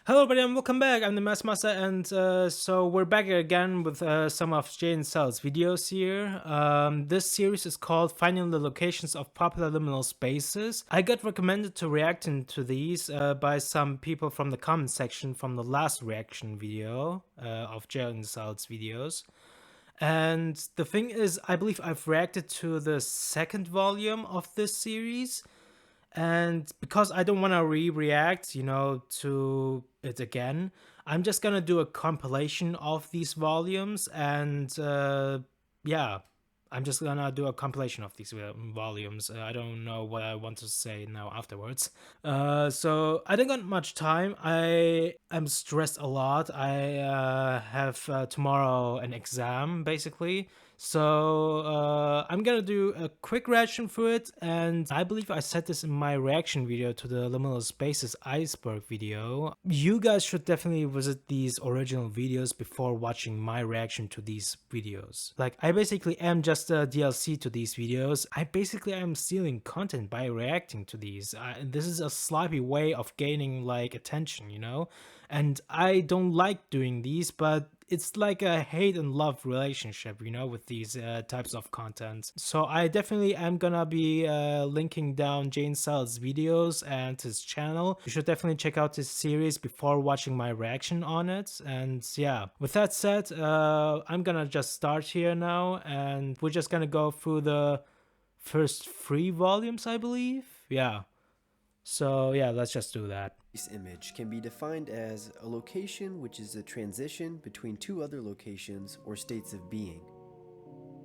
Hello, everybody, and welcome back. I'm the Master, and so we're back again with some of Jaden Salads videos here. This series is called Finding the Locations of Popular Liminal Spaces. I got recommended to reacting to these by some people from the comment section from the last reaction video of Jaden Salads videos. And the thing is, I believe I've reacted to the second volume of this series. And because I don't want to react, to it again, I'm just gonna do a compilation of these volumes, and yeah, I'm just gonna do a compilation of these volumes. I don't know what I want to say now afterwards. So I don't got much time. I am stressed a lot. I have tomorrow an exam basically. So I'm gonna do a quick reaction for it, and I believe I said this in my reaction video to the Liminal Spaces iceberg video. You guys should definitely visit these original videos before watching my reaction to these videos. Like, I basically am just a DLC to these videos. I basically am stealing content by reacting to these. This is a sloppy way of gaining like attention, and I don't like doing these, but it's like a hate and love relationship, with these types of content. So I definitely am gonna be linking down Jaden Salads' videos and his channel. You should definitely check out this series before watching my reaction on it. And yeah, with that said, I'm gonna just start here now, and we're just gonna go through the first 3 volumes, I believe. Yeah. So yeah, let's just do that. This image can be defined as a location which is a transition between two other locations or states of being.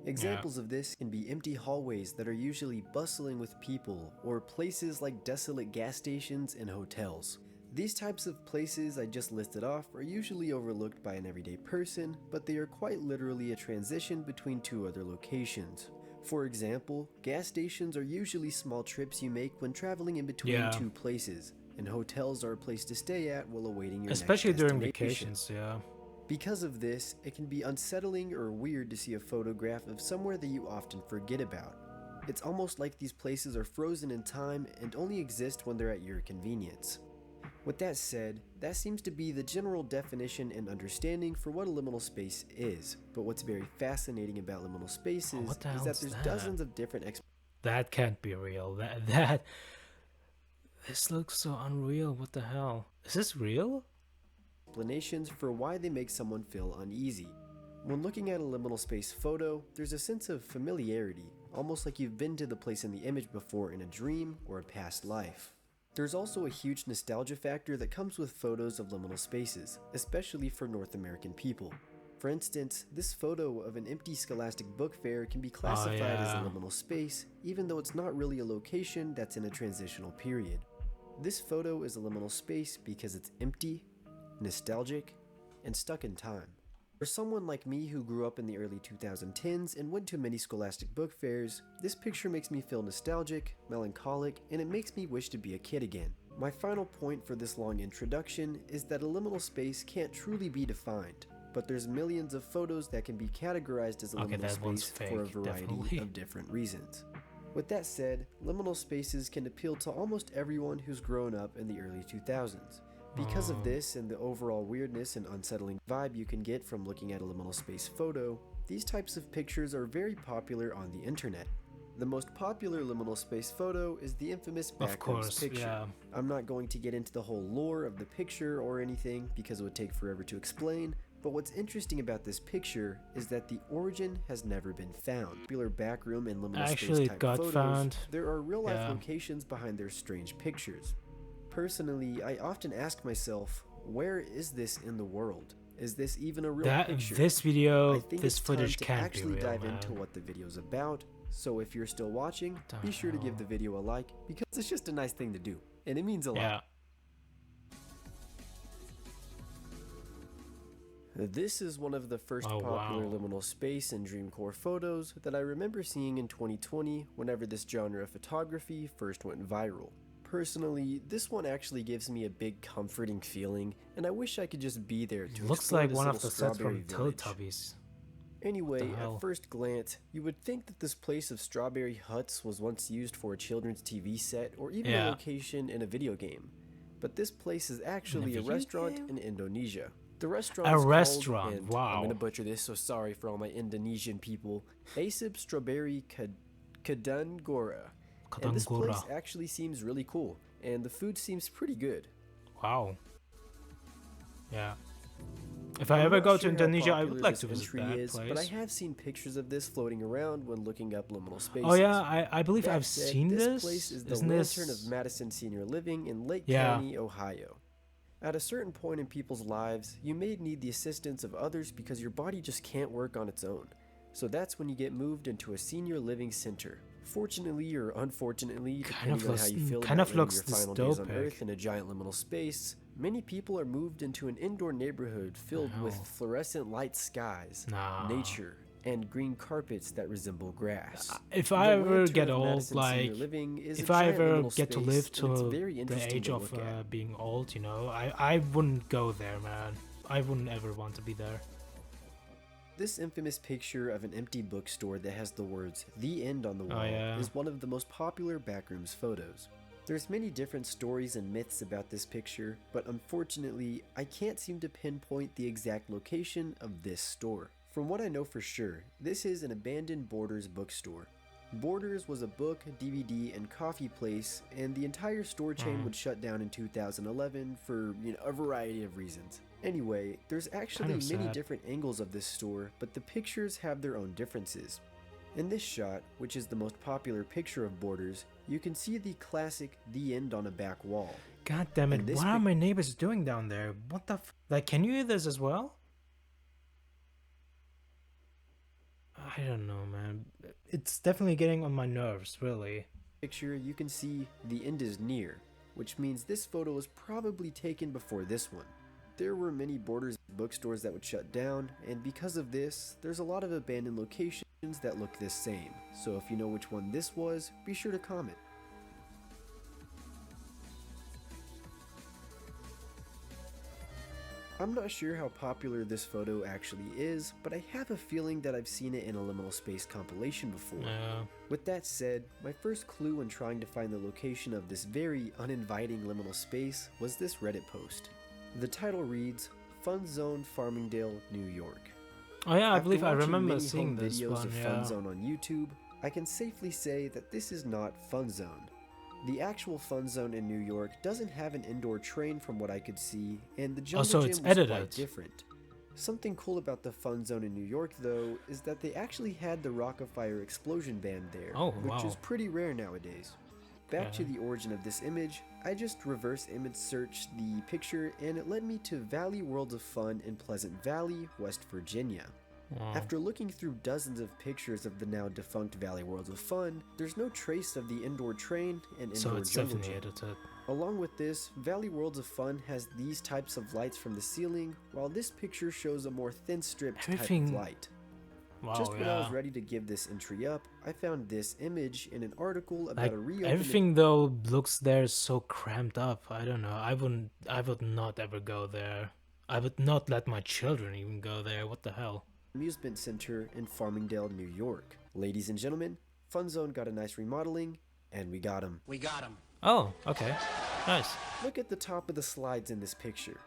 Examples of this can be empty hallways that are usually bustling with people, or places like desolate gas stations and hotels. These types of places I just listed off are usually overlooked by an everyday person, but they are quite literally a transition between two other locations. For example, gas stations are usually small trips you make when traveling in between two places, and hotels are a place to stay at while awaiting your Especially next during destination. vacations, yeah. Because of this, it can be unsettling or weird to see a photograph of somewhere that you often forget about. It's almost like these places are frozen in time and only exist when they're at your convenience. With that said, that seems to be the general definition and understanding for what a liminal space is, but what's very fascinating about liminal spaces is that there's dozens of different That can't be real. This looks so unreal. What the hell? Is this real? Explanations for why they make someone feel uneasy. When looking at a liminal space photo, there's a sense of familiarity, almost like you've been to the place in the image before in a dream or a past life. There's also a huge nostalgia factor that comes with photos of liminal spaces, especially for North American people. For instance, this photo of an empty Scholastic book fair can be classified as a liminal space, even though it's not really a location that's in a transitional period. This photo is a liminal space because it's empty, nostalgic, and stuck in time. For someone like me who grew up in the early 2010s and went to many Scholastic book fairs, this picture makes me feel nostalgic, melancholic, and it makes me wish to be a kid again. My final point for this long introduction is that a liminal space can't truly be defined, but there's millions of photos that can be categorized as a liminal space for a variety of different reasons. With that said, liminal spaces can appeal to almost everyone who's grown up in the early 2000s. Because of this and the overall weirdness and unsettling vibe you can get from looking at a liminal space photo, these types of pictures are very popular on the internet. The most popular liminal space photo is the infamous backwards picture. Yeah. I'm not going to get into the whole lore of the picture or anything because it would take forever to explain, but what's interesting about this picture is that the origin has never been found. Popular backroom and liminal space type photos, there are real life locations behind their strange pictures. Personally, I often ask myself, where is this in the world? Is this even a real picture? This video, I think this it's footage time to can't actually be real, dive into what the video's about. So if you're still watching, be sure to give the video a like because it's just a nice thing to do, and it means a lot. This is one of the first popular liminal space and dreamcore photos that I remember seeing in 2020 whenever this genre of photography first went viral. Personally, this one actually gives me a big comforting feeling, and I wish I could just be there to looks explore like this one little of the sets strawberry from village. Teletubbies. Anyway, at first glance, you would think that this place of strawberry huts was once used for a children's TV set or even a location in a video game. but this place is actually a video restaurant game? in Indonesia. The restaurant A is restaurant, called, and wow. I'm gonna butcher this, so sorry for all my Indonesian people, Asip Strawberry Kadangora. And this place Kadangora. actually seems really cool, and the food seems pretty good. Wow. Yeah. If I I'm ever not go to sure how Indonesia, I would popular like this to visit entry that is, place. but I have seen pictures of this floating around when looking up liminal spaces. Oh yeah, I believe That I've said, seen this this. place is the Isn't Lantern this? of Madison Senior Living in Lake Yeah. County, Ohio. At a certain point in people's lives, you may need the assistance of others because your body just can't work on its own. So that's when you get moved into a senior living center. Fortunately or unfortunately, depending on how you feel kind about of living looks your final days on dystopic. Earth in a giant liminal space, many people are moved into an indoor neighborhood filled with Wow. fluorescent light skies, Nah. nature, and green carpets that resemble grass. If The I ever Lantern get of old, Madison Senior like Living is a if I giant ever liminal get to space, live and it's to very the interesting age to of look at. being old, you know, I wouldn't go there, man. I wouldn't ever want to be there. This infamous picture of an empty bookstore that has the words "The End" on the wall yeah. is one of the most popular backrooms photos. There's many different stories and myths about this picture, but unfortunately, I can't seem to pinpoint the exact location of this store. From what I know for sure, this is an abandoned Borders bookstore. Borders was a book, DVD, and coffee place, and the entire store chain would shut down in 2011 for, a variety of reasons. Anyway, there's actually Kind of many sad. different angles of this store, but the pictures have their own differences. In this shot, which is the most popular picture of Borders, you can see the classic "The End" on a back wall. God damn it! And this What are my neighbors doing down there? What the like? Can you hear this as well? I don't know, man. It's definitely getting on my nerves, really. Picture, you can see "The End is near," which means this photo was probably taken before this one. There were many Borders bookstores that would shut down, and because of this, there's a lot of abandoned locations that look this same. So if you know which one this was, be sure to comment. I'm not sure how popular this photo actually is, but I have a feeling that I've seen it in a liminal space compilation before. With that said, my first clue when trying to find the location of this very uninviting liminal space was this Reddit post. The title reads, "Fun Zone, Farmingdale, New York." Oh yeah, I After believe I watching remember many seeing home this videos one. of Yeah. Fun Zone on YouTube, I can safely say that this is not Fun Zone. The actual Fun Zone in New York doesn't have an indoor train from what I could see, and the jungle so gym it's was quite edited. different. Something cool about the Fun Zone in New York, though, is that they actually had the Rock-afire Explosion Band there, Oh, which wow. is pretty rare nowadays. Back to the origin of this image, I just reverse image searched the picture and it led me to Valley Worlds of Fun in Pleasant Valley, West Virginia. Wow. After looking through dozens of pictures of the now defunct Valley Worlds of Fun, there's no trace of the indoor train and So indoor it's jungle definitely gym. edited. Along with this, Valley Worlds of Fun has these types of lights from the ceiling, while this picture shows a more thin-stripped type of Everything- light. Wow, Just when I was yeah. ready to give this entry up, I found this image in an article about Like a reopened everything though looks there so cramped up. I don't know. I would not ever go there. I would not let my children even go there. What the hell? amusement center in Farmingdale, New York. Ladies and gentlemen, Fun Zone got a nice remodeling, and we got him. We got him. Oh, okay. Nice. Look at the top of the slides in this picture.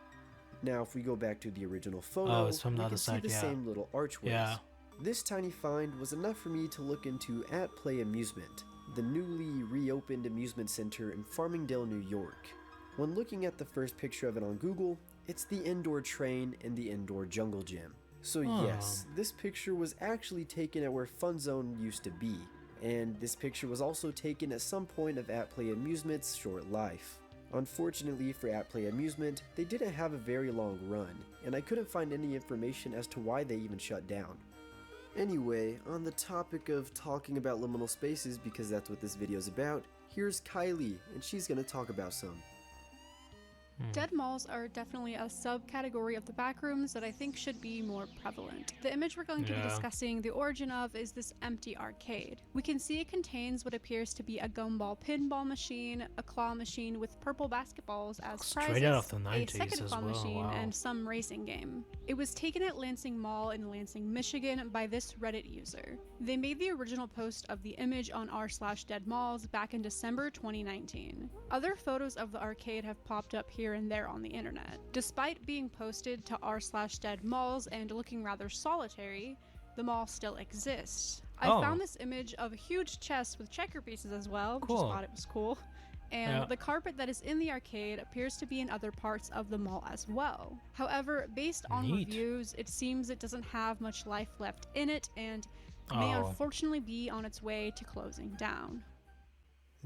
Now, if we go back to the original photo, it's from the we other can side, see the yeah. same little archways. Yeah. This tiny find was enough for me to look into At Play Amusement, the newly reopened amusement center in Farmingdale, New York. When looking at the first picture of it on Google, it's the indoor train and the indoor jungle gym. So yes, this picture was actually taken at where Fun Zone used to be, and this picture was also taken at some point of At Play Amusement's short life. Unfortunately for At Play Amusement, they didn't have a very long run, and I couldn't find any information as to why they even shut down. Anyway, on the topic of talking about liminal spaces, because that's what this video is about, here's Kylie, and she's gonna talk about some. Dead malls are definitely a subcategory of the backrooms that I think should be more prevalent. The image we're going to be discussing the origin of is this empty arcade. We can see it contains what appears to be a gumball pinball machine, a claw machine with purple basketballs as Straight out of prizes, the a 90s second as claw well, machine, wow. and some racing game. It was taken at Lansing Mall in Lansing, Michigan by this Reddit user. They made the original post of the image on r/deadmalls back in December 2019. Other photos of the arcade have popped up here and there on the internet. Despite being posted to r/deadmalls and looking rather solitary, the mall still exists. I found this image of a huge chest with checker pieces as well, just thought it was cool. And the carpet that is in the arcade appears to be in other parts of the mall as well. However, based on reviews, it seems it doesn't have much life left in it and may unfortunately be on its way to closing down.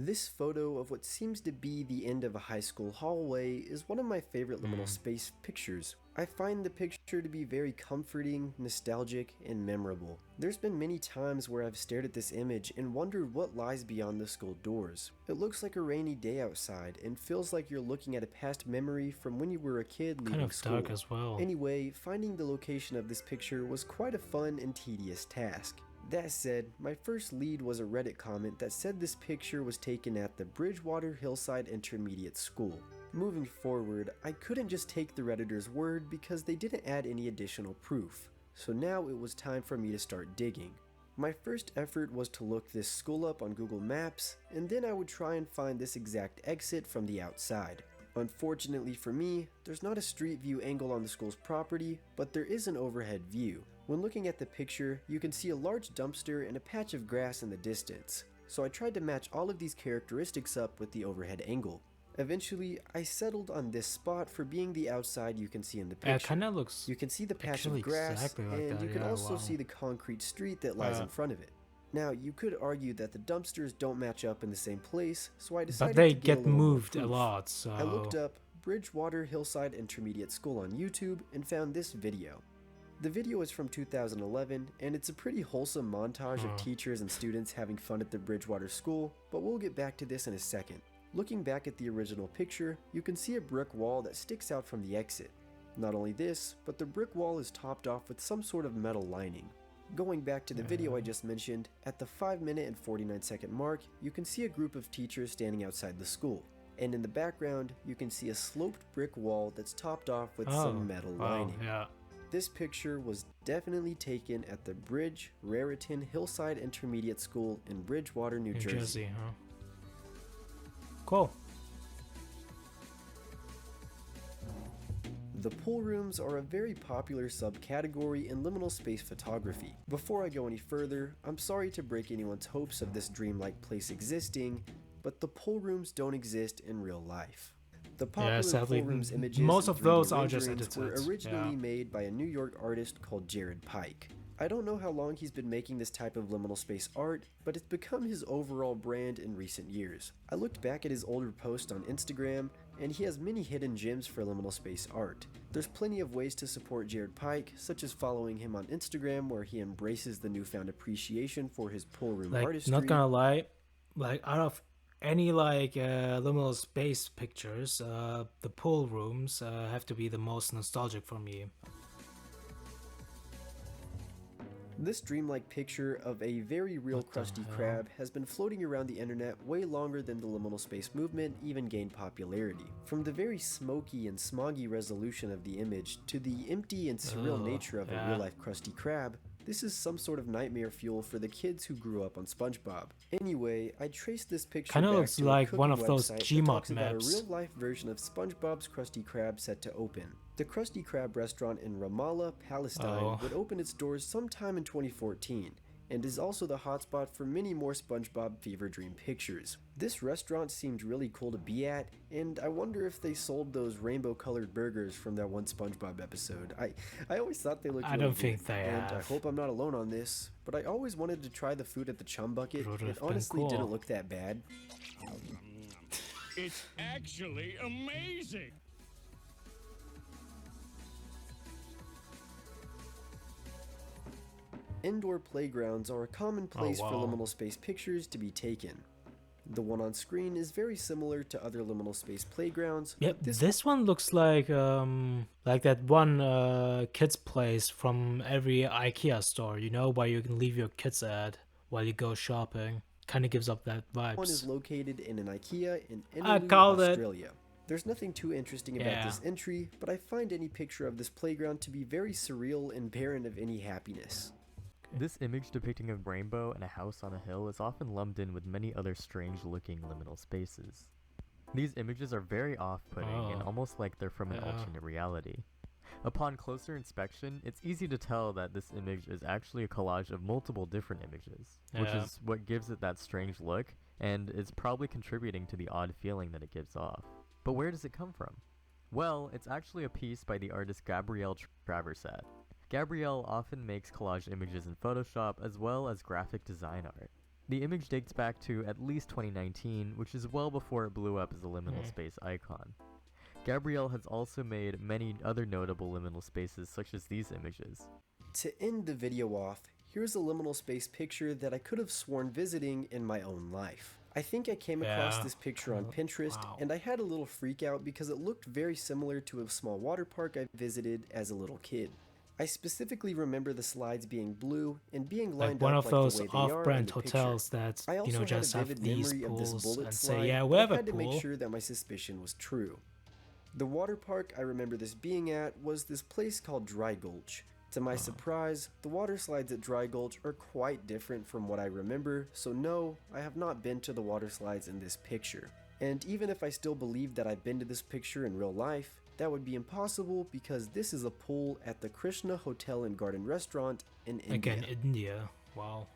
This photo of what seems to be the end of a high school hallway is one of my favorite liminal space pictures. I find the picture to be very comforting, nostalgic, and memorable. There's been many times where I've stared at this image and wondered what lies beyond the school doors. It looks like a rainy day outside and feels like you're looking at a past memory from when you were a kid leaving school. Kind of dark as well. Anyway, finding the location of this picture was quite a fun and tedious task. That said, my first lead was a Reddit comment that said this picture was taken at the Bridgewater Hillside Intermediate School. Moving forward, I couldn't just take the Redditor's word because they didn't add any additional proof, so now it was time for me to start digging. My first effort was to look this school up on Google Maps, and then I would try and find this exact exit from the outside. Unfortunately for me, there's not a street view angle on the school's property, but there is an overhead view. When looking at the picture, you can see a large dumpster and a patch of grass in the distance, so I tried to match all of these characteristics up with the overhead angle. Eventually, I settled on this spot for being the outside you can see in the picture. It kind of looks. You can see the patch of grass, and you can also see the concrete street that lies in front of it. Now, you could argue that the dumpsters don't match up in the same place, so I decided but they to get get moved a lot, so I looked up Bridgewater Hillside Intermediate School on YouTube and found this video. The video is from 2011, and it's a pretty wholesome montage of teachers and students having fun at the Bridgewater School, but we'll get back to this in a second. Looking back at the original picture, you can see a brick wall that sticks out from the exit. Not only this, but the brick wall is topped off with some sort of metal lining. Going back to the video I just mentioned, at the 5-minute and 49-second mark, you can see a group of teachers standing outside the school. And in the background, you can see a sloped brick wall that's topped off with some metal lining. This picture was definitely taken at the Bridge Raritan Hillside Intermediate School in Bridgewater, New Jersey. Cool. The pool rooms are a very popular subcategory in liminal space photography. Before I go any further, I'm sorry to break anyone's hopes of this dreamlike place existing, but the pool rooms don't exist in real life. The popular pool rooms images most of those and are just 3D edited. renderings were originally made by a New York artist called Jaden Pike. I don't know how long he's been making this type of liminal space art, but it's become his overall brand in recent years. I looked back at his older posts on Instagram, and he has many hidden gems for liminal space art. There's plenty of ways to support Jared Pike, such as following him on Instagram, where he embraces the newfound appreciation for his pool room artistry. Not gonna lie, out of any liminal space pictures, the pool rooms have to be the most nostalgic for me. This dreamlike picture of a very real Krusty Krab has been floating around the internet way longer than the liminal space movement even gained popularity. From the very smoky and smoggy resolution of the image to the empty and surreal nature of a real-life Krusty Krab, this is some sort of nightmare fuel for the kids who grew up on SpongeBob. Anyway, I traced this picture Kinda back looks to like a one of cooking those website that Gmod talks about maps. a real-life version of SpongeBob's Krusty Krab set to open. The Krusty Krab restaurant in Ramallah, Palestine would open its doors sometime in 2014, and is also the hotspot for many more SpongeBob Fever Dream pictures. This restaurant seemed really cool to be at, and I wonder if they sold those rainbow-colored burgers from that one SpongeBob episode. I always thought they looked really I don't good, think they and have. I hope I'm not alone on this, but I always wanted to try the food at the Chum Bucket. Would've It been honestly cool. didn't look that bad. It's actually amazing. Indoor playgrounds are a common place for liminal space pictures to be taken. The one on screen is very similar to other liminal space playgrounds. Yep, but this one looks like that one kids place from every IKEA store, you know, where you can leave your kids at while you go shopping. Kind of gives up that one is vibes. located in an IKEA in I Inaloo, called it. Australia. There's nothing too interesting about Yeah. this entry, but I find any picture of this playground to be very surreal and barren of any happiness. This image depicting a rainbow and a house on a hill is often lumped in with many other strange-looking liminal spaces. These images are very off-putting and Oh. almost like they're from an Yeah. alternate reality. Upon closer inspection, it's easy to tell that this image is actually a collage of multiple different images, which Yeah. is what gives it that strange look, and is probably contributing to the odd feeling that it gives off. But where does it come from? Well, it's actually a piece by the artist Gabrielle Traversat. Gabrielle often makes collage images in Photoshop as well as graphic design art. The image dates back to at least 2019, which is well before it blew up as a liminal space icon. Gabrielle has also made many other notable liminal spaces such as these images. To end the video off, here's a liminal space picture that I could have sworn visiting in my own life. I think I came across Yeah. this picture on Pinterest, Wow. and I had a little freak out because it looked very similar to a small water park I visited as a little kid. I specifically remember the slides being blue and being Like lined one up of like those the way they are in off-brand the picture. hotels that, I also just had a have vivid these memory of this pools bullet and slide, say, yeah, we but have I a had to pool. make sure that my suspicion was true. The water park I remember this being at was this place called Dry Gulch. To my surprise, the water slides at Dry Gulch are quite different from what I remember, so no, I have not been to the water slides in this picture. And even if I still believe that I've been to this picture in real life, that would be impossible because this is a pool at the Krishna Hotel and Garden Restaurant in India. Again, India. Wow.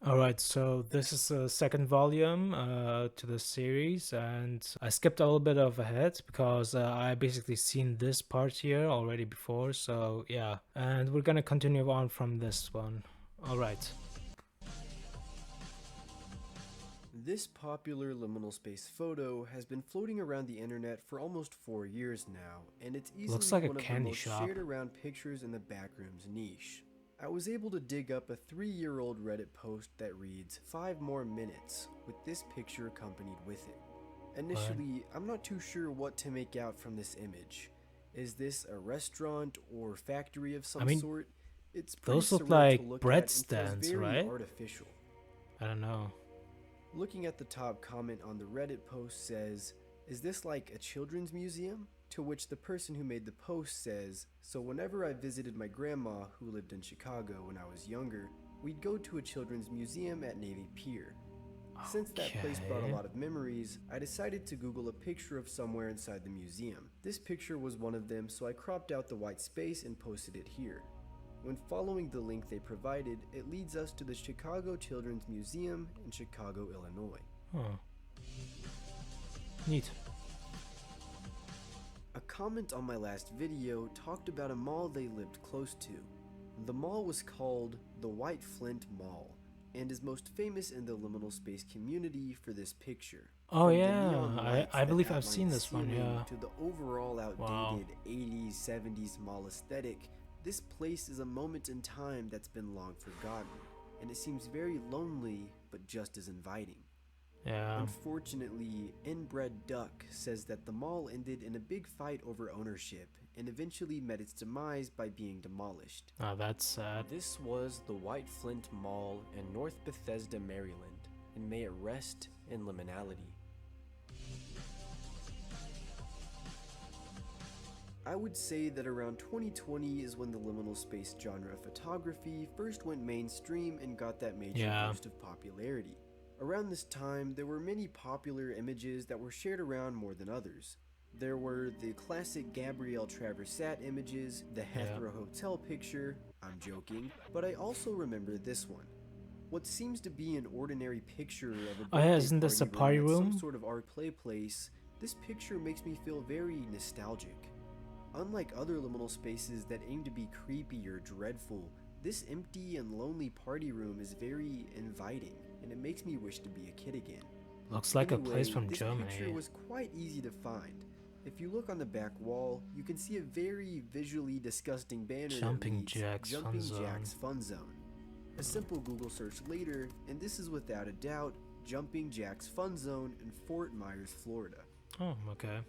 Alright, so this is the second volume to the series, and I skipped a little bit of ahead because I basically seen this part here already before, so yeah. And we're gonna continue on from this one. Alright. This popular liminal space photo has been floating around the internet for almost 4 years now, and it's easily Looks like a one of the candy most shop. shared around pictures in the backrooms niche. I was able to dig up a 3-year-old Reddit post that reads 5 more minutes with this picture accompanied with it. Initially, I'm not too sure what to make out from this image. Is this a restaurant or factory of some I mean, sort? It's pretty those look surreal like to look bread at and feels stands, very right? artificial. I don't know. Looking at the top comment on the Reddit post says, "Is this like a children's museum?" To which the person who made the post says, "So whenever I visited my grandma who lived in Chicago when I was younger, we'd go to a children's museum at Navy Pier. Since that place brought a Okay. lot of memories, I decided to Google a picture of somewhere inside the museum. This picture was one of them, so I cropped out the white space and posted it here. When following the link they provided, it leads us to the Chicago Children's Museum in Chicago, Illinois. Huh. Neat. A comment on my last video talked about a mall they lived close to. The mall was called the White Flint Mall, and is most famous in the liminal space community for this picture. Oh, From the yeah, neon I lights that believe I've outline seen the this one, ceiling yeah. To the overall outdated Wow. 80s, 70s mall aesthetic, this place is a moment in time that's been long forgotten, and it seems very lonely, but just as inviting. Yeah. Unfortunately, Inbred Duck says that the mall ended in a big fight over ownership, and eventually met its demise by being demolished. Oh, that's sad. This was the White Flint Mall in North Bethesda, Maryland, and may it rest in liminality. I would say that around 2020 is when the liminal space genre of photography first went mainstream and got that major Yeah. boost of popularity. Around this time, there were many popular images that were shared around more than others. There were the classic Gabrielle Traversat images, the Heathrow Hotel picture, I'm joking, but I also remember this one. What seems to be an ordinary picture of a Oh, yeah, birthday isn't this a party at room? some sort of art play place, this picture makes me feel very nostalgic. Unlike other liminal spaces that aim to be creepy or dreadful, this empty and lonely party room is very inviting, and it makes me wish to be a kid again. Looks like a place Anyway, from this Germany. picture was quite easy to find. If you look on the back wall, you can see a very visually disgusting banner Jumping that reads, Jack's Jumping Fun Zone. Jack's Fun Zone. A simple Google search later, and this is without a doubt Jumping Jack's Fun Zone in Fort Myers, Florida. Oh, okay.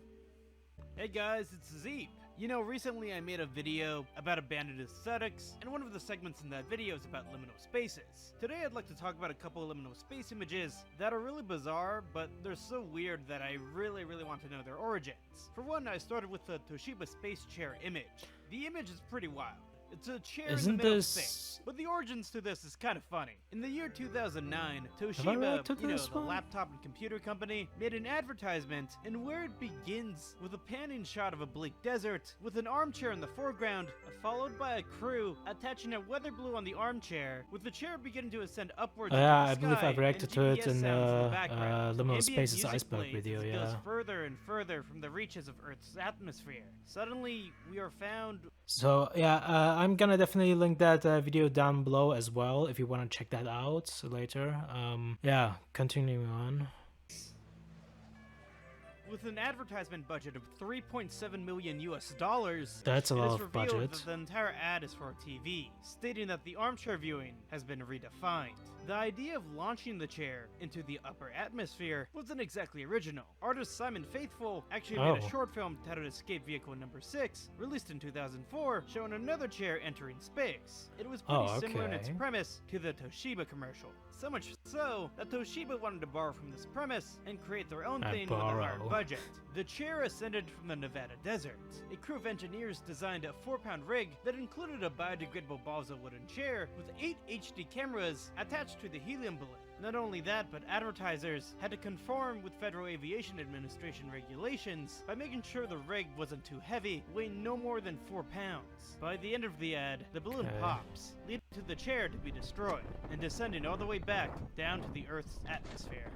Hey guys, it's Zeep. You know, recently I made a video about abandoned aesthetics, and one of the segments in that video is about liminal spaces. Today I'd like to talk about a couple of liminal space images that are really bizarre, but they're so weird that I really want to know their origins. For one, I started with the Toshiba space chair image. The image is pretty wild. It's a chair in the middle of space, but the origins to this is kind of funny. In the year 2009, Toshiba, the laptop and computer company, made an advertisement, and where it begins with a panning shot of a bleak desert, with an armchair in the foreground, followed by a crew attaching a weather blue on the armchair, with the chair beginning to ascend upwards. Yeah, into the I believe sky, I've reacted and to it GPS in sounds background. Liminal Ambient Spaces music iceberg plays video, as it yeah. goes further and further from the reaches of Earth's atmosphere. Suddenly, we are found. So yeah, I'm gonna definitely link that video down below as well if you want to check that out later. Yeah, continuing on. With an advertisement budget of $3.7 million US, That's a lot it is of revealed budget. that the entire ad is for a TV, stating that the armchair viewing has been redefined. The idea of launching the chair into the upper atmosphere wasn't exactly original. Artist Simon Faithfull actually made a short film titled Escape Vehicle Number 6, released in 2004, showing another chair entering space. It was pretty similar in its premise to the Toshiba commercial. So much so that Toshiba wanted to borrow from this premise and create their own thing with a higher budget. The chair ascended from the Nevada desert. A crew of engineers designed a 4-pound rig that included a biodegradable balsa wooden chair with 8 HD cameras attached to the helium balloon. Not only that, but advertisers had to conform with Federal Aviation Administration regulations by making sure the rig wasn't too heavy, weighing no more than 4 pounds. By the end of the ad, the balloon pops, leading to the chair to be destroyed, and descending all the way back down to the Earth's atmosphere.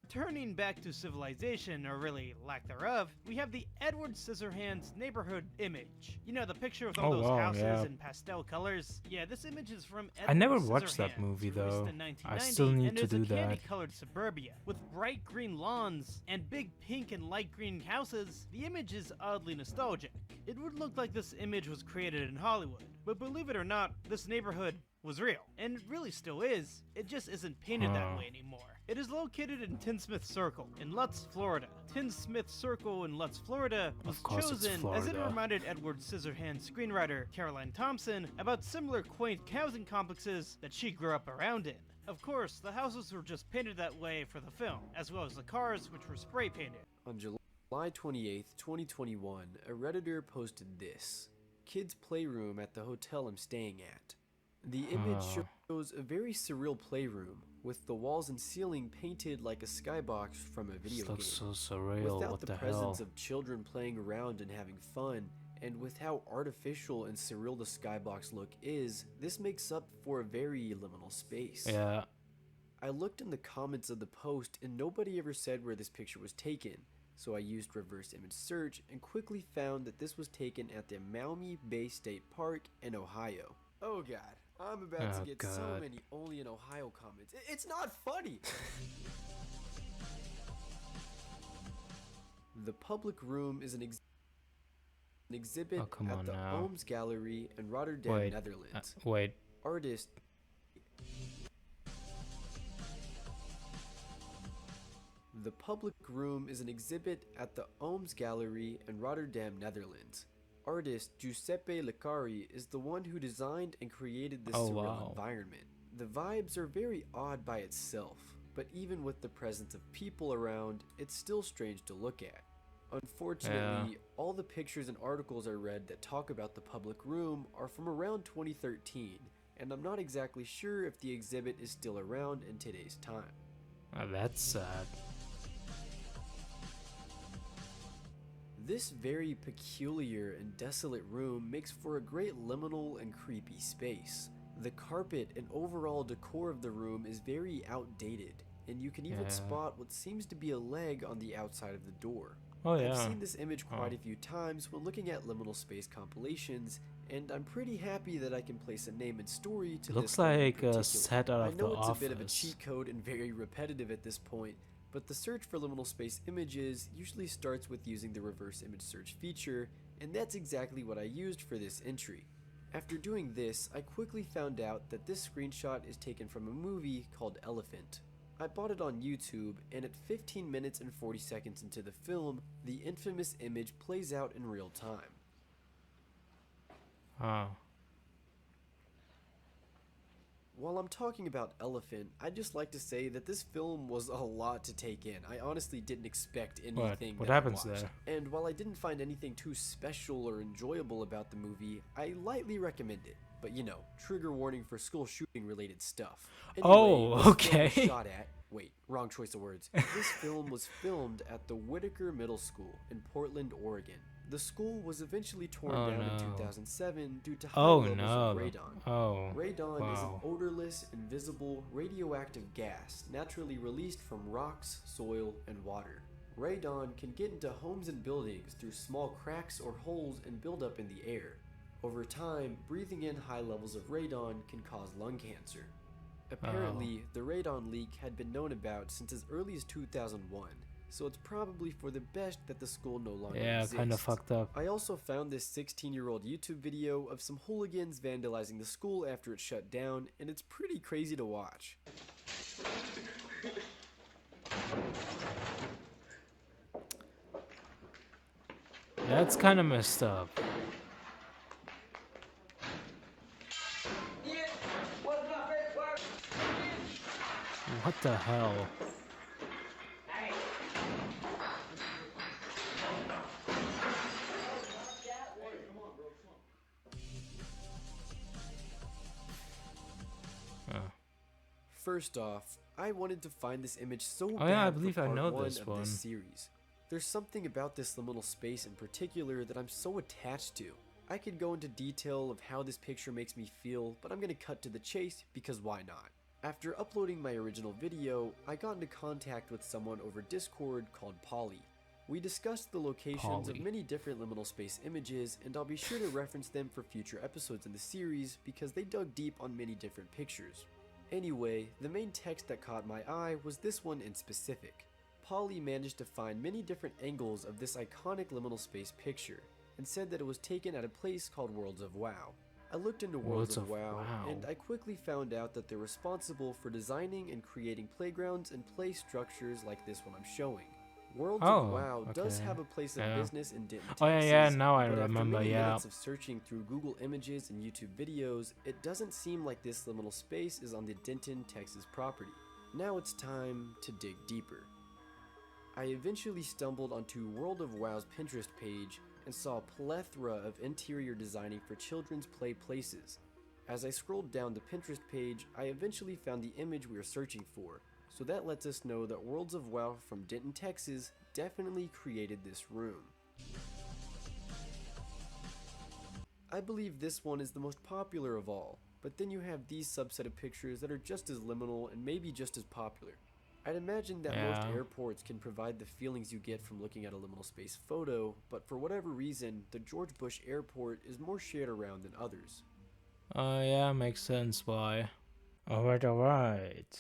Returning back to civilization, or really lack thereof, we have the Edward Scissorhands neighborhood image. You know, the picture with all those houses in pastel colors? Yeah, this image is from Edward I never watched that Scissorhands, movie released though. in 1990, I still need and to it's do a that. candy-colored suburbia with bright green lawns and big pink and light green houses. The image is oddly nostalgic. It would look like this image was created in Hollywood, but believe it or not, this neighborhood was real, and it really still is. It just isn't painted that way anymore. It is located in Tinsmith Circle in Lutz, Florida. Tinsmith Circle in Lutz, Florida was chosen as it reminded Edward Scissorhands screenwriter Caroline Thompson about similar quaint housing complexes that she grew up around in. Of course, the houses were just painted that way for the film, as well as the cars, which were spray painted. On July 28, 2021, a Redditor posted this: "Kids' playroom at the hotel I'm staying at." The image shows a very surreal playroom, with the walls and ceiling painted like a skybox from a video game. Looks so surreal. Without What the the presence hell? of children playing around and having fun, and with how artificial and surreal the skybox look is, this makes up for a very liminal space. Yeah. I looked in the comments of the post and nobody ever said where this picture was taken, so I used reverse image search and quickly found that this was taken at the Maumee Bay State Park in Ohio. Oh god, I'm about to get so many only in Ohio comments. It's not funny! The public room is an exhibit at the Ooms Gallery in Rotterdam, Netherlands. Artist The public room is an exhibit at the Ooms Gallery in Rotterdam, Netherlands. Artist Giuseppe Licari is the one who designed and created this surreal environment. The vibes are very odd by itself, but even with the presence of people around, it's still strange to look at. Unfortunately, all the pictures and articles I read that talk about the public room are from around 2013, and I'm not exactly sure if the exhibit is still around in today's time. That's sad. This very peculiar and desolate room makes for a great liminal and creepy space. The carpet and overall decor of the room is very outdated, and you can even spot what seems to be a leg on the outside of the door. I've seen this image quite a few times when looking at liminal space compilations, and I'm pretty happy that I can place a name and story to Looks this one in like a particular. set out of I know The it's Office. a bit of a cheat code and very repetitive at this point, but the search for liminal space images usually starts with using the reverse image search feature, and that's exactly what I used for this entry. After doing this, I quickly found out that this screenshot is taken from a movie called Elephant. I bought it on YouTube, and at 15 minutes and 40 seconds into the film, the infamous image plays out in real time. Oh. While I'm talking about Elephant, I'd just like to say that this film was a lot to take in. I honestly didn't expect anything What that I happens watched. there? And while I didn't find anything too special or enjoyable about the movie, I lightly recommend it. But you know, trigger warning for school shooting related stuff. Anyway, Oh, this film okay. was shot at, wait, wrong choice of words. This film was filmed at the Whitaker Middle School in Portland, Oregon. The school was eventually torn down in 2007 due to high levels of radon. Radon is an odorless, invisible, radioactive gas naturally released from rocks, soil, and water. Radon can get into homes and buildings through small cracks or holes and build up in the air. Over time, breathing in high levels of radon can cause lung cancer. Apparently, the radon leak had been known about since as early as 2001, so it's probably for the best that the school no longer exists. Yeah, kind of fucked up. I also found this 16-year-old YouTube video of some hooligans vandalizing the school after it shut down, and it's pretty crazy to watch. That's kind of messed up. What the hell? First off, I wanted to find this image so bad. Oh yeah, I believe for I part know one this of one. this series. There's something about this liminal space in particular that I'm so attached to. I could go into detail of how this picture makes me feel, but I'm gonna cut to the chase because why not? After uploading my original video, I got into contact with someone over Discord called Polly. We discussed the locations of many different liminal space images, and I'll be sure to reference them for future episodes in the series because they dug deep on many different pictures. Anyway, the main text that caught my eye was this one in specific. Polly managed to find many different angles of this iconic liminal space picture, and said that it was taken at a place called Worlds of WoW. I looked into Worlds of WoW, and I quickly found out that they're responsible for designing and creating playgrounds and play structures like this one I'm showing. Worlds of WoW does have a place of business in Denton, Texas, now I but remember, after many minutes of searching through Google Images and YouTube videos, it doesn't seem like this liminal space is on the Denton, Texas property. Now it's time to dig deeper. I eventually stumbled onto World of WoW's Pinterest page and saw a plethora of interior designing for children's play places. As I scrolled down the Pinterest page, I eventually found the image we were searching for, so that lets us know that Worlds of WoW from Denton, Texas definitely created this room. I believe this one is the most popular of all, but then you have these subset of pictures that are just as liminal and maybe just as popular. I'd imagine that most airports can provide the feelings you get from looking at a liminal space photo, but for whatever reason, the George Bush Airport is more shared around than others. Yeah, makes sense why. Alright.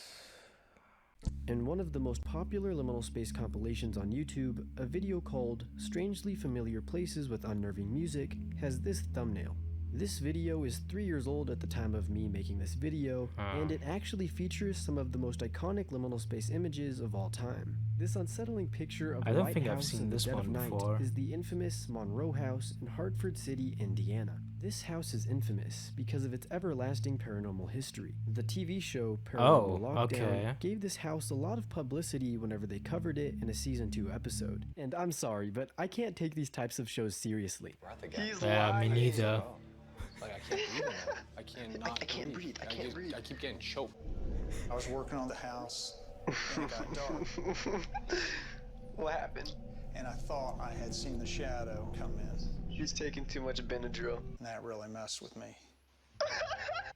In one of the most popular liminal space compilations on YouTube, a video called Strangely Familiar Places with Unnerving Music has this thumbnail. This video is 3 years old at the time of me making this video, and it actually features some of the most iconic liminal space images of all time. This unsettling picture of a lighthouse in the dead of night is the infamous Monroe House in Hartford City, Indiana. This house is infamous because of its everlasting paranormal history. The TV show Paranormal Lockdown gave this house a lot of publicity whenever they covered it in a season 2 episode. And I'm sorry, but I can't take these types of shows seriously. Yeah, me neither. Like, I can't breathe anymore. I can't breathe. I keep getting choked. I was working on the house, and it got dark. What happened? And I thought I had seen the shadow come in. He's taking too much Benadryl. And that really messed with me.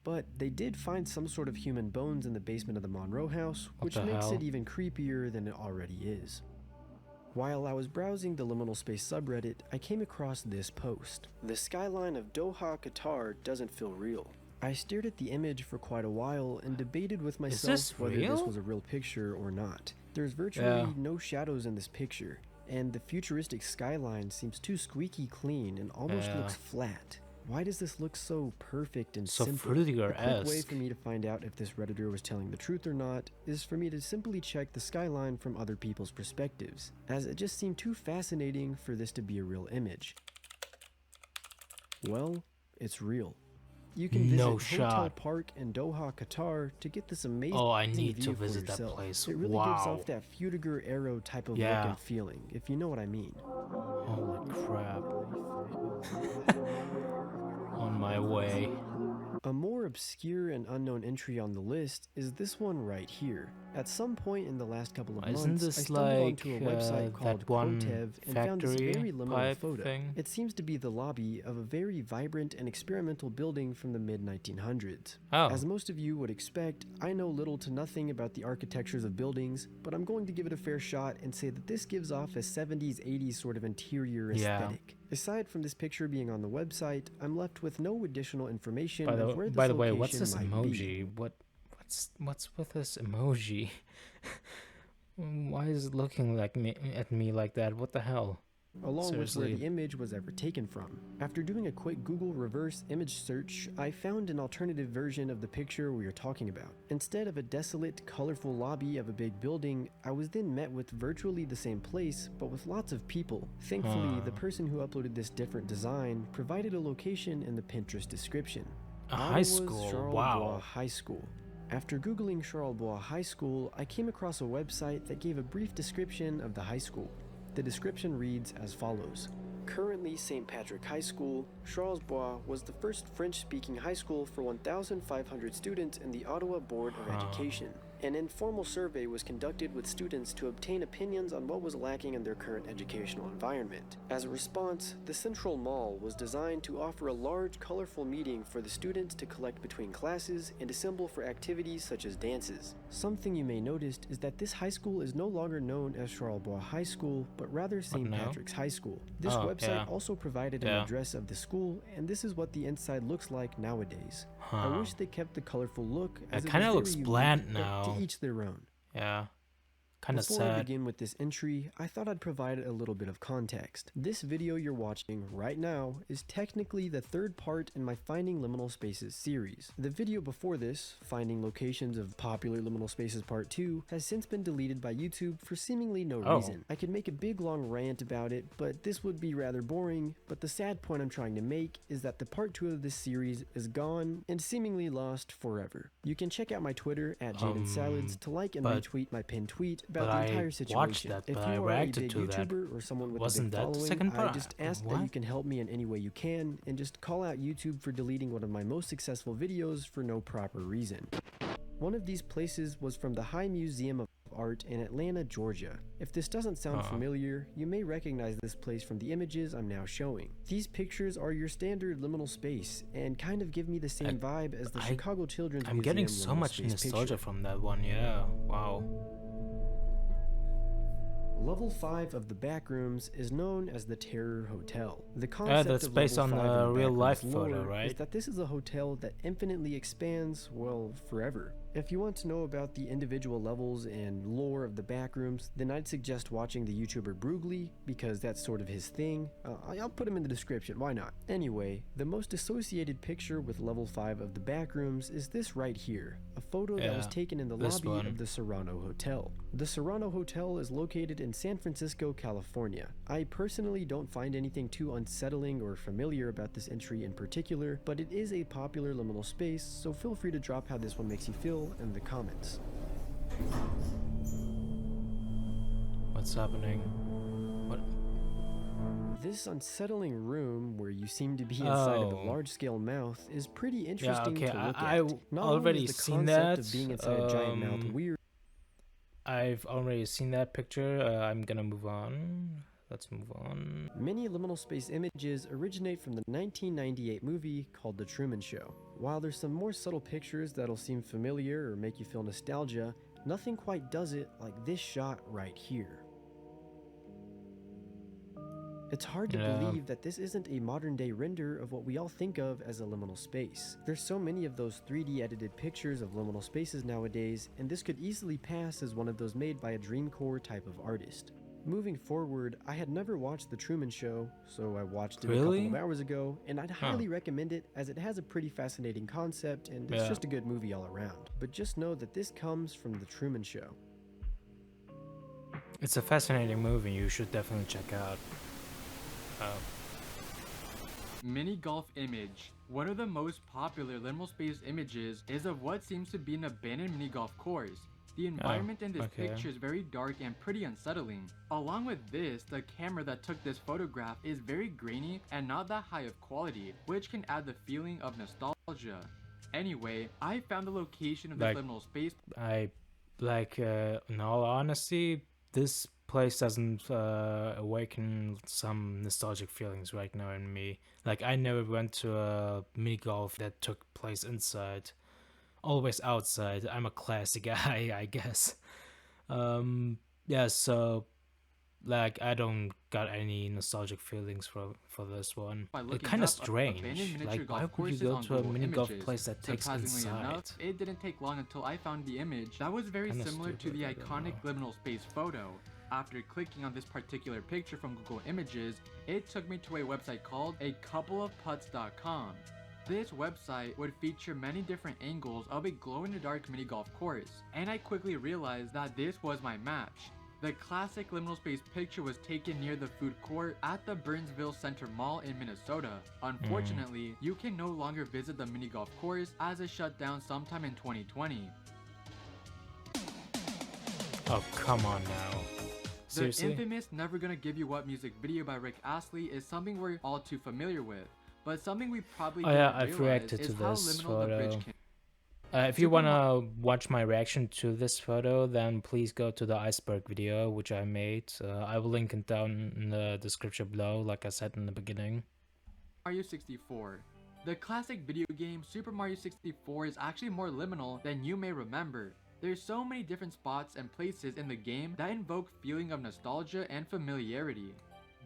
But they did find some sort of human bones in the basement of the Monroe house, which makes it even creepier than it already is. While I was browsing the liminal space subreddit, I came across this post. The skyline of Doha, Qatar doesn't feel real. I stared at the image for quite a while and debated with myself whether this was a real picture or not. There's virtually no shadows in this picture, and the futuristic skyline seems too squeaky clean and almost looks flat. Why does this look so perfect and So simple? Fruitiger-esque. A quick way for me to find out if this Redditor was telling the truth or not is for me to simply check the skyline from other people's perspectives, as it just seemed too fascinating for this to be a real image. Well, it's real. You can visit No Hotel shot. Park in Doha, Qatar to get this amazing Oh, I need view to for visit that yourself. place. It really gives Wow. off that Fruitiger arrow type of look Yeah. and feeling, if you know what I mean. Holy crap. On my way. A more obscure and unknown entry on the list is this one right here. At some point in the last couple of Isn't months, I this stumbled like onto a website called that one Quotev and found this factory very liminal pipe photo. thing? It seems to be the lobby of a very vibrant and experimental building from the mid-1900s. Oh. As most of you would expect, I know little to nothing about the architectures of buildings, but I'm going to give it a fair shot and say that this gives off a 70s, 80s sort of interior Yeah. aesthetic. Aside from this picture being on the website, I'm left with no additional information By of where this the way, what's location this might be. emoji? What's with this emoji? Why is it looking like at me like that? What the hell? Along with where Seriously. the image was ever taken from. After doing a quick Google reverse image search, I found an alternative version of the picture we are talking about. Instead of a desolate, colorful lobby of a big building, I was then met with virtually the same place, but with lots of people. Thankfully, the person who uploaded this different design provided a location in the Pinterest description. A high Ottawa's school, Charles wow. Bois High School. After Googling Charles Bois High School, I came across a website that gave a brief description of the high school. The description reads as follows. Currently St. Patrick High School, Charles Bois was the first French-speaking high school for 1,500 students in the Ottawa Board of Education. An informal survey was conducted with students to obtain opinions on what was lacking in their current educational environment. As a response, the Central Mall was designed to offer a large, colorful meeting for the students to collect between classes and assemble for activities such as dances. Something you may notice is that this high school is no longer known as Charles Bois High School, but rather St. now? Patrick's High School. This Oh, website yeah. also provided an Yeah. address of the school, and this is what the inside looks like nowadays. I Huh. wish they kept the colorful look, as It it kinda was looks very unique, bland but now. to each their own. Yeah. Kind of Before I sad. begin with this entry, I thought I'd provide a little bit of context. This video you're watching right now is technically the third part in my Finding Liminal Spaces series. The video before this, Finding Locations of Popular Liminal Spaces Part 2, has since been deleted by YouTube for seemingly no Oh. reason. I could make a big long rant about it, but this would be rather boring, but the sad point I'm trying to make is that the part 2 of this series is gone and seemingly lost forever. You can check out my Twitter at Jaden Salads to like and but- retweet my pinned tweet about but the I entire watched situation. that, If but you I are a reacted big to that. YouTuber or someone with Wasn't a big that the following, second I part? just ask that What? you can help me in any way you can and just call out YouTube for deleting one of my most successful videos for no proper reason. One of these places was from the High Museum of Art in Atlanta, Georgia. If this doesn't sound familiar, you may recognize this place from the images I'm now showing. These pictures are your standard liminal space and kind of give me the same vibe as the Chicago Children's I'm Museum getting so liminal much space nostalgia picture. from that one. Yeah. Wow. Level 5 of the Backrooms is known as the Terror Hotel. The concept that's of based Level on 5 in a the real life Backrooms photo, lore right? is that this is a hotel that infinitely expands, well, forever. If you want to know about the individual levels and lore of the Backrooms, then I'd suggest watching the YouTuber Brugly, because that's sort of his thing. I'll put him in the description, why not? Anyway, the most associated picture with Level 5 of the Backrooms is this right here, a photo that was Yeah, taken in the this lobby one. of the Serrano Hotel. The Serrano Hotel is located in San Francisco, California. I personally don't find anything too unsettling or familiar about this entry in particular, but it is a popular liminal space, so feel free to drop how this one makes you feel in the comments. What's happening? What? This unsettling room where you seem to be inside of a Oh. large-scale mouth is pretty Yeah. interesting Okay. to look I at. Not only already is the seen concept that. of being inside a giant mouth weird, I've already seen that picture. I'm gonna move on. Let's move on. many liminal space images originate from the 1998 movie called The Truman Show. While there's some more subtle pictures that'll seem familiar or make you feel nostalgia, nothing quite does it like this shot right here. It's hard to Yeah. believe that this isn't a modern day render of what we all think of as a liminal space. There's so many of those 3D edited pictures of liminal spaces nowadays, and this could easily pass as one of those made by a dreamcore type of artist. Moving forward, I had never watched The Truman Show, so I watched it a Really? couple of hours ago, and I'd highly recommend it as it has a pretty fascinating concept and it's Yeah. just a good movie all around. But just know that this comes from The Truman Show. It's a fascinating movie. You should definitely check out. Mini golf image. One of the most popular liminal space images is of what seems to be an abandoned mini golf course. The environment in this okay. picture is very dark and pretty unsettling. Along with this, the camera that took this photograph is very grainy and not that high of quality, which can add the feeling of nostalgia. Anyway, I found the location of this liminal space. In all honesty, this place doesn't awaken some nostalgic feelings right now in me. Like, I never went to a mini golf that took place inside. Always outside. I'm a classy guy, I guess. Yeah, so like I don't got any nostalgic feelings for this one. It's kind of strange. Like, why would you go to a mini golf place that takes inside? Enough, it didn't take long until I found the image that was very similar to the iconic liminal space photo. After clicking on this particular picture from Google Images, it took me to a website called acoupleofputts.com. This website would feature many different angles of a glow-in-the-dark mini golf course, and I quickly realized that this was my match. The classic liminal space picture was taken near the food court at the Burnsville Center Mall in Minnesota. Unfortunately, you can no longer visit the mini golf course as it shut down sometime in 2020. Oh, come on now. Seriously? The infamous Never Gonna Give You Up music video by Rick Astley is something we're all too familiar with. But something we probably I've reacted to this photo. If you wanna watch my reaction to this photo, then please go to the iceberg video which I made. I will link it down in the description below, like I said in the beginning. Mario 64. The classic video game Super Mario 64 is actually more liminal than you may remember. There's so many different spots and places in the game that invoke feeling of nostalgia and familiarity.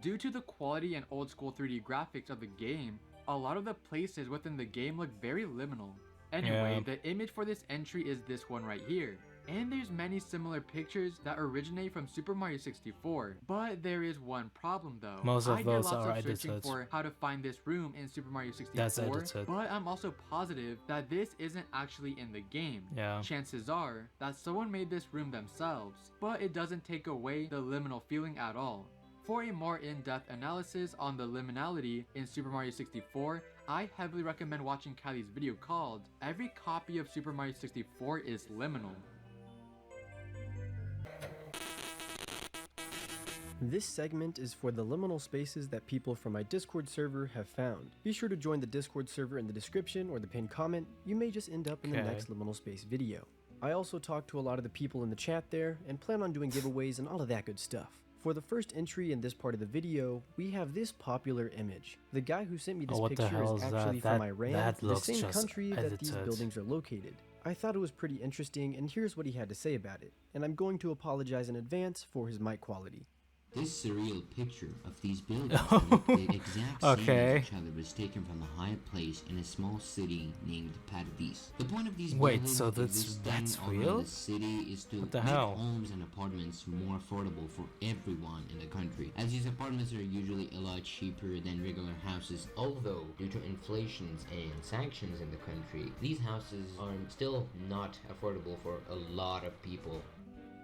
Due to the quality and old school 3D graphics of the game, a lot of the places within the game look very liminal. Anyway, the image for this entry is this one right here. And there's many similar pictures that originate from Super Mario 64. But there is one problem though. Most of those are I did lots of searching edited. for how to find this room in Super Mario 64. That's edited. But I'm also positive that this isn't actually in the game. Yeah. Chances are that someone made this room themselves. But it doesn't take away the liminal feeling at all. For a more in-depth analysis on the liminality in Super Mario 64, I heavily recommend watching Kylie's video called "Every Copy of Super Mario 64 is Liminal." This segment is for the liminal spaces that people from my Discord server have found. Be sure to join the Discord server in the description or the pinned comment. You may just end up in the next liminal space video. I also talked to a lot of the people in the chat there and plan on doing giveaways and all of that good stuff. For the first entry in this part of the video, we have this popular image. The guy who sent me this picture is actually from Iran, the same country that these buildings are located. I thought it was pretty interesting, and here's what he had to say about it. And I'm going to apologize in advance for his mic quality. This surreal picture of these buildings look the exact same as each other was taken from a high place in a small city named Paradis. The point of these buildings so that's real? The city is to What the make hell? homes and apartments more affordable for everyone in the country, as these apartments are usually a lot cheaper than regular houses. Although, due to inflations and sanctions in the country, these houses are still not affordable for a lot of people.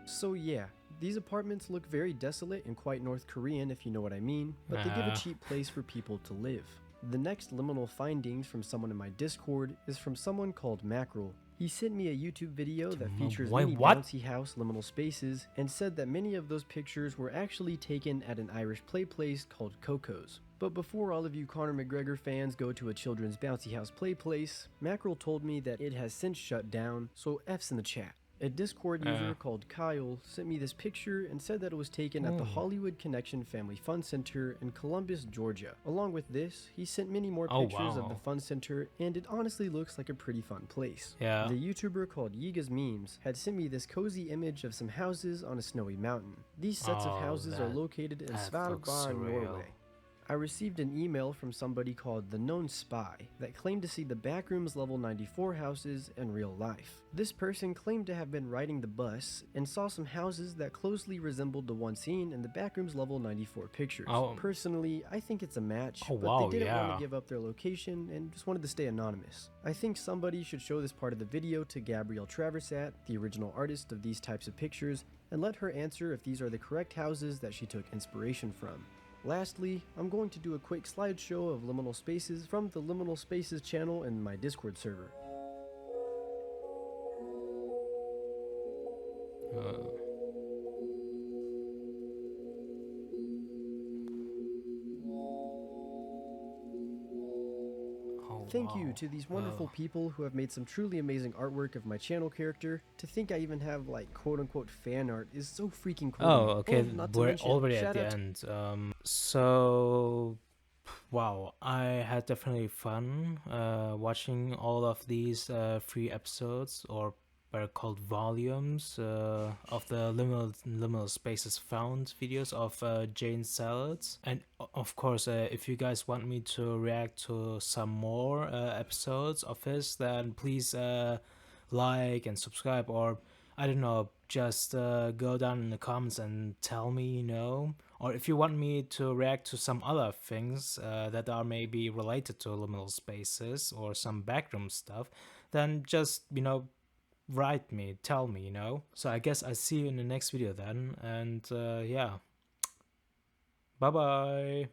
So yeah, these apartments look very desolate and quite North Korean if you know what I mean, but they give a cheap place for people to live. The next liminal findings from someone in my Discord is from someone called Mackerel. He sent me a YouTube video that features many bouncy house liminal spaces and said that many of those pictures were actually taken at an Irish play place called Coco's. But before all of you Conor McGregor fans go to a children's bouncy house play place, Mackerel told me that it has since shut down, so F's in the chat. A Discord user called Kyle sent me this picture and said that it was taken at the Hollywood Connection Family Fun Center in Columbus, Georgia. Along with this, he sent many more pictures of the Fun Center, and it honestly looks like a pretty fun place. The YouTuber called Yiga's Memes had sent me this cozy image of some houses on a snowy mountain. These sets of houses are located in Svalbard, Norway. I received an email from somebody called the Known Spy that claimed to see the Backrooms Level 94 houses in real life. This person claimed to have been riding the bus and saw some houses that closely resembled the one seen in the Backrooms Level 94 pictures. Personally, I think it's a match, but they didn't want to give up their location and just wanted to stay anonymous. I think somebody should show this part of the video to Gabrielle Traversat, the original artist of these types of pictures, and let her answer if these are the correct houses that she took inspiration from. Lastly, I'm going to do a quick slideshow of liminal spaces from the Liminal Spaces channel in my Discord server. Thank you to these wonderful people who have made some truly amazing artwork of my channel character. To think I even have like quote-unquote fan art is so freaking cool. Oh, okay, we're already at the end. So, wow, I had definitely fun watching all of these 3 episodes, or better called volumes, of the Liminal Spaces Found videos of Jaden Salads. And of course, if you guys want me to react to some more episodes of his, then please like and subscribe, or I don't know, just go down in the comments and tell me, you know. Or if you want me to react to some other things that are maybe related to liminal spaces or some backroom stuff, then just, you know, write me, tell me, you know. So I guess I'll see you in the next video then, and yeah, bye bye.